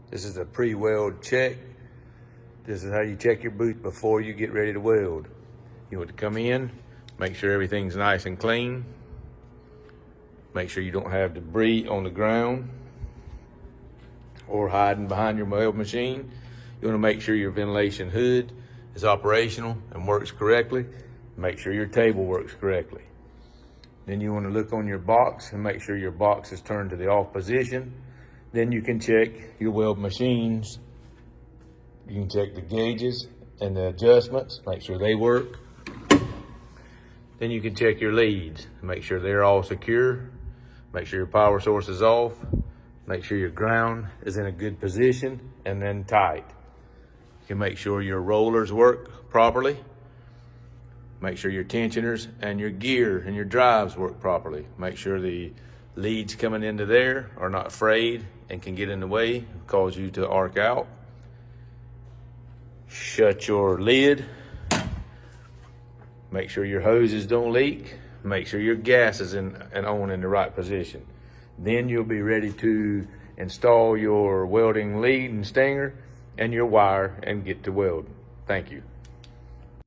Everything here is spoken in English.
This is a pre-weld check. This is how you check your booth before you get ready to weld. You want to come in, make sure everything's nice and clean. Make sure you don't have debris on the ground or hiding behind your weld machine. You want to make sure your ventilation hood is operational and works correctly. Make sure your table works correctly. Then you want to look on your box and make sure your box is turned to the off position. Then you can check your weld machines. You can check the gauges and the adjustments, make sure they work. Then you can check your leads, make sure they're all secure. Make sure your power source is off. Make sure your ground is in a good position and then tight. You can make sure your rollers work properly. Make sure your tensioners and your gear and your drives work properly. Make sure the leads coming into there are not frayed and can get in the way, cause you to arc out. Shut your lid. Make sure your hoses don't leak. Make sure your gas is in and on in the right position. Then you'll be ready to install your welding lead and stinger and your wire and get to welding. Thank you.